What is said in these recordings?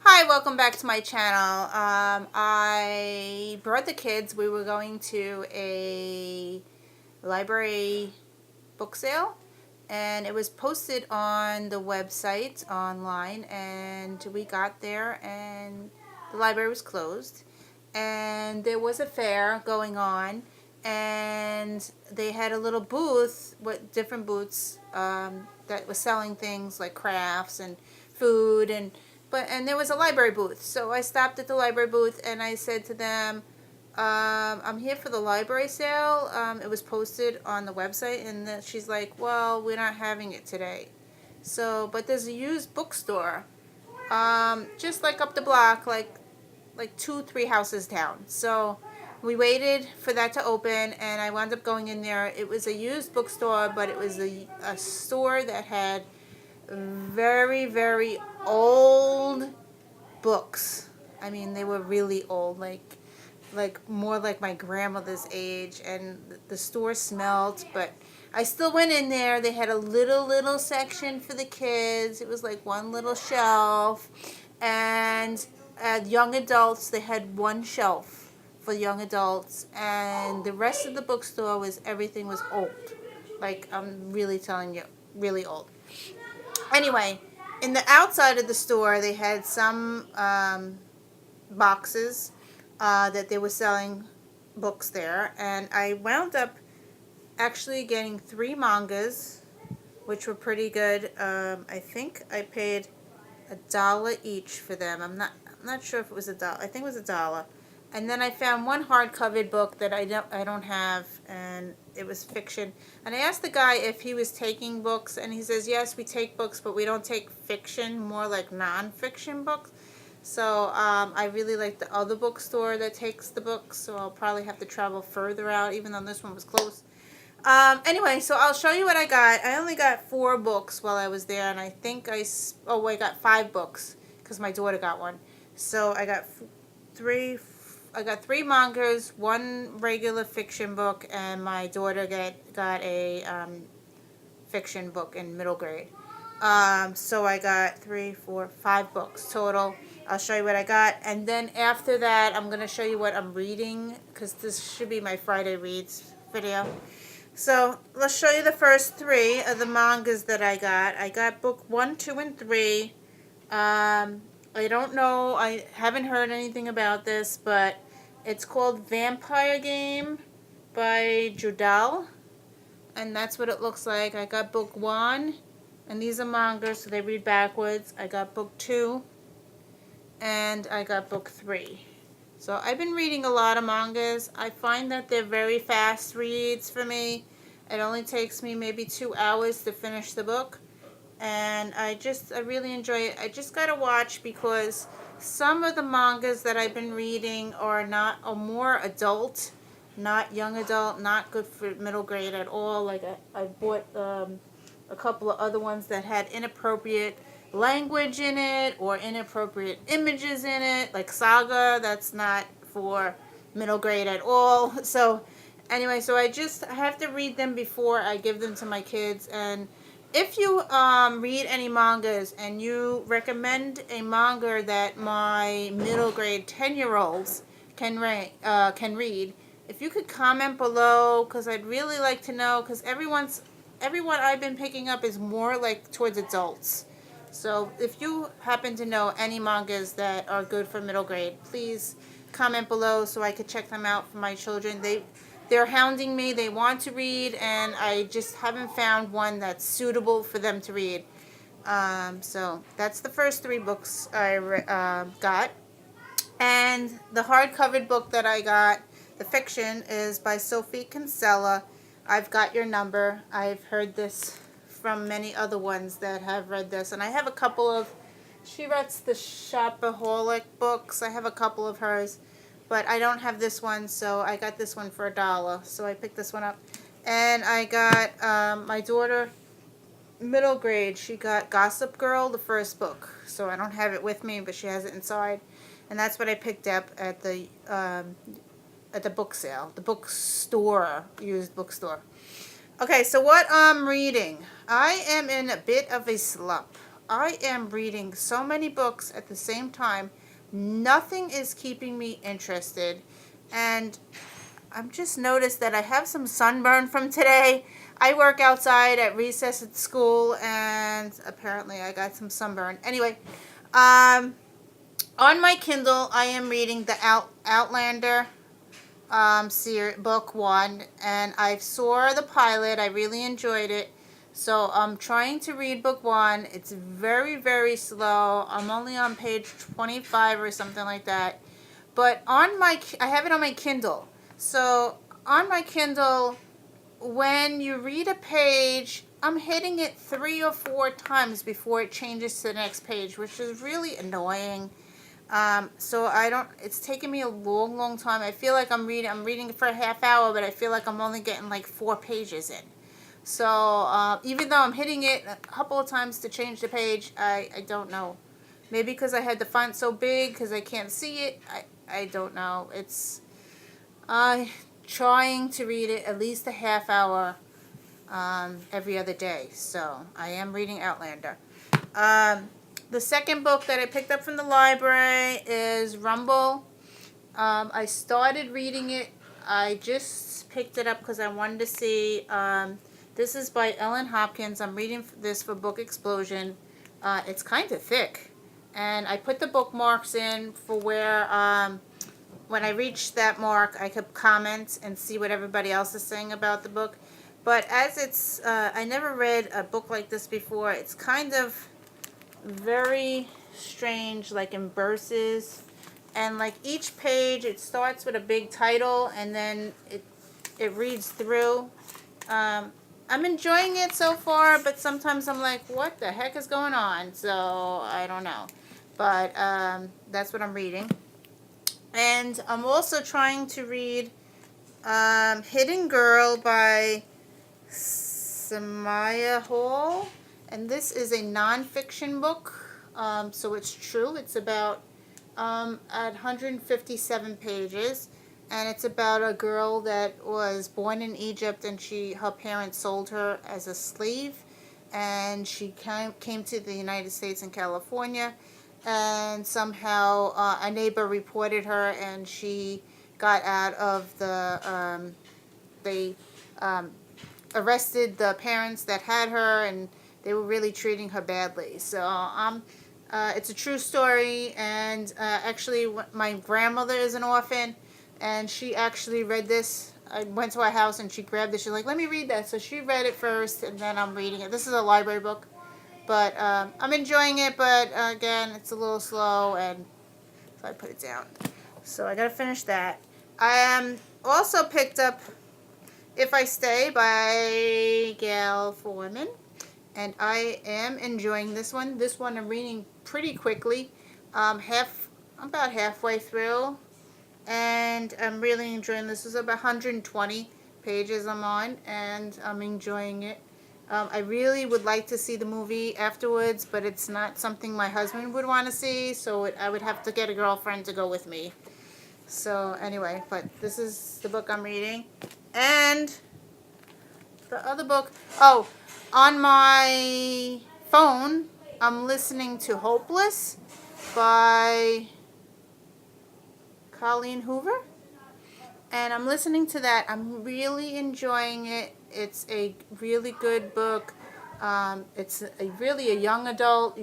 Hi, welcome back to my channel. I brought the kids. We were going to a library book sale, and it was posted on the website online, and we got there and the library was closed, and there was a fair going on, and they had a little booth with different booths that was selling things like crafts and food, and there was a library booth. So I stopped at the library booth and I said to them, I'm here for the library sale. It was posted on the website, and she's like, well, we're not having it today. So, but there's a used bookstore, just like up the block, like 2-3 houses down. So we waited for that to open, and I wound up going in there. It was a used bookstore, but it was a store that had very, very old books. I mean, they were really old, like more like my grandmother's age, and the store smelled, but I still went in there. They had a little section for the kids. It was like one little shelf, and young adults, they had one shelf for young adults, and the rest of the bookstore was, everything was old. Like, I'm really telling you, really old. Anyway, in the outside of the store, they had some boxes that they were selling books there, and I wound up actually getting 3 mangas, which were pretty good. I think I paid $1 each for them. I'm not sure if it was $1. I think it was $1. And then I found one hardcover book that I don't have, and it was fiction. And I asked the guy if he was taking books, and he says, yes, we take books, but we don't take fiction, more like non-fiction books. So I really like the other bookstore that takes the books, so I'll probably have to travel further out, even though this one was close. Anyway, so I'll show you what I got. I only got 4 books while I was there, and I think I got 5 books because my daughter got one. So I got 3 mangas, 1 regular fiction book, and my daughter got a fiction book in middle grade. So I got 3, 4, 5 books total. I'll show you what I got, and then after that I'm going to show you what I'm reading, because this should be my Friday Reads video. So let's show you the first 3 of the mangas that I got. I got book 1, 2, and 3. I don't know, I haven't heard anything about this, but it's called Vampire Game by Judal, and that's what it looks like. I got book 1, and these are mangas, so they read backwards. I got book 2, and I got book 3. So I've been reading a lot of mangas. I find that they're very fast reads for me. It only takes me maybe 2 hours to finish the book, and I really enjoy it. I just gotta watch, because some of the mangas that I've been reading are more adult, not young adult, not good for middle grade at all. Like I bought a couple of other ones that had inappropriate language in it or inappropriate images in it, like Saga. That's not for middle grade at all. So anyway, so I have to read them before I give them to my kids. And if you read any mangas and you recommend a manga that my middle grade 10-year-olds can read, if you could comment below, because I'd really like to know, because everyone I've been picking up is more like towards adults. So if you happen to know any mangas that are good for middle grade, please comment below so I could check them out for my children. They're hounding me. They want to read, and I just haven't found one that's suitable for them to read. So that's the first 3 books I got. And the hardcover book that I got, the fiction, is by Sophie Kinsella. I've Got Your Number. I've heard this from many other ones that have read this. And I have a couple of, she writes the Shopaholic books. I have a couple of hers, but I don't have this one, so I got this one for $1. So I picked this one up. And I got my daughter, middle grade, she got Gossip Girl, the first book. So I don't have it with me, but she has it inside. And that's what I picked up at the book sale, the bookstore, used bookstore. Okay, so what I'm reading. I am in a bit of a slump. I am reading so many books at the same time. Nothing is keeping me interested. And I've just noticed that I have some sunburn from today. I work outside at recess at school, and apparently I got some sunburn. Anyway, on my Kindle, I am reading the Outlander book one, and I saw the pilot. I really enjoyed it. So I'm trying to read book one. It's very, very slow. I'm only on page 25 or something like that. But I have it on my Kindle. So on my Kindle, when you read a page, I'm hitting it 3 or 4 times before it changes to the next page, which is really annoying. So it's taken me a long, long time. I feel like I'm reading for a half hour, but I feel like I'm only getting like 4 pages in. So, even though I'm hitting it a couple of times to change the page, I don't know. Maybe because I had the font so big, because I can't see it. I don't know. I'm trying to read it at least a half hour, every other day. So, I am reading Outlander. The second book that I picked up from the library is Rumble. I started reading it. I just picked it up because I wanted to see. This is by Ellen Hopkins. I'm reading this for Book Explosion. It's kind of thick. And I put the bookmarks in for where, when I reach that mark, I could comment and see what everybody else is saying about the book. But as I never read a book like this before. It's kind of very strange, like in verses. And like each page, it starts with a big title, and then it reads through. I'm enjoying it so far, but sometimes I'm like, what the heck is going on? So, I don't know. But that's what I'm reading. And I'm also trying to read Hidden Girl by Samaya Hall. And this is a nonfiction book. So it's true. It's about at 157 pages. And it's about a girl that was born in Egypt, and her parents sold her as a slave, and she came to the United States in California, and somehow a neighbor reported her, and she got out of they arrested the parents that had her, and they were really treating her badly. So it's a true story, and actually my grandmother is an orphan, and she actually read this. I went to her house and she grabbed it. She's like, let me read that. So she read it first, and then I'm reading it. This is a library book. But I'm enjoying it, but again, it's a little slow, and so I put it down. So I got to finish that. I also picked up If I Stay by Gail Foreman, and I am enjoying this one. This one I'm reading pretty quickly. About halfway through. And I'm really enjoying this. This is about 120 pages I'm on, and I'm enjoying it. I really would like to see the movie afterwards, but it's not something my husband would want to see, so I would have to get a girlfriend to go with me. So anyway, but this is the book I'm reading. And the other book, on my phone, I'm listening to Hopeless by Colleen Hoover, and I'm listening to that. I'm really enjoying it. It's a really good book. It's really a young adult.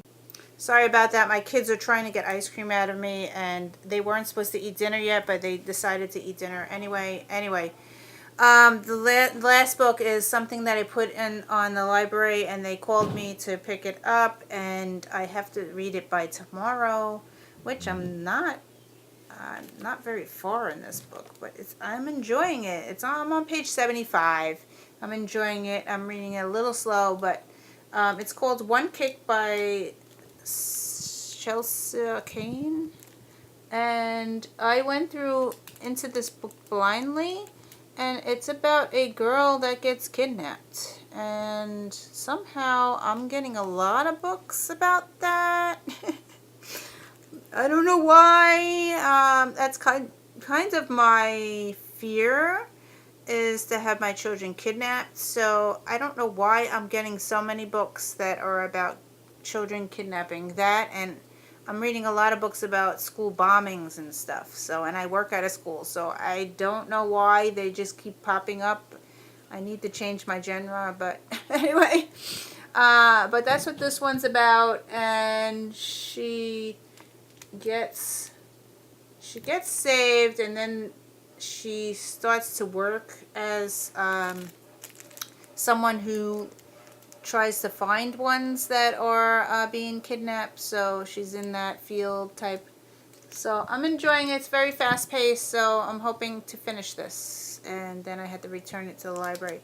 Sorry about that. My kids are trying to get ice cream out of me, and they weren't supposed to eat dinner yet, but they decided to eat dinner anyway. The last book is something that I put in on the library, and they called me to pick it up, and I have to read it by tomorrow, which I'm not very far in this book, but I'm enjoying it. I'm on page 75. I'm enjoying it. I'm reading it a little slow, but it's called One Kick by Chelsea Kane. And I went into this book blindly, and it's about a girl that gets kidnapped. And somehow I'm getting a lot of books about that. I don't know why. That's kind of my fear, is to have my children kidnapped. So I don't know why I'm getting so many books that are about children kidnapping. That, and I'm reading a lot of books about school bombings and stuff. So, and I work at a school, so I don't know why they just keep popping up. I need to change my genre, but anyway. But that's what this one's about, and she gets saved, and then she starts to work as someone who tries to find ones that are being kidnapped. So she's in that field type. So I'm enjoying it. It's very fast paced, so I'm hoping to finish this, and then I had to return it to the library.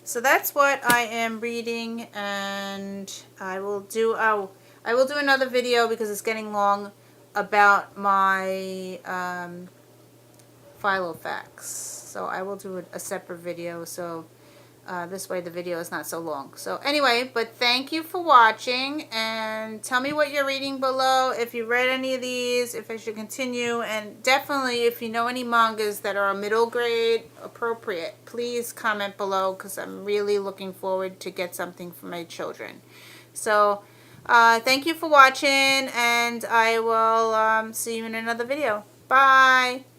So that's what I am reading, and I will do another video because it's getting long about my Filofax. So I will do a separate video, so this way the video is not so long. So anyway, but thank you for watching, and tell me what you're reading below, if you read any of these, if I should continue, and definitely if you know any mangas that are middle grade appropriate, please comment below, because I'm really looking forward to get something for my children. So thank you for watching, and I will see you in another video. Bye!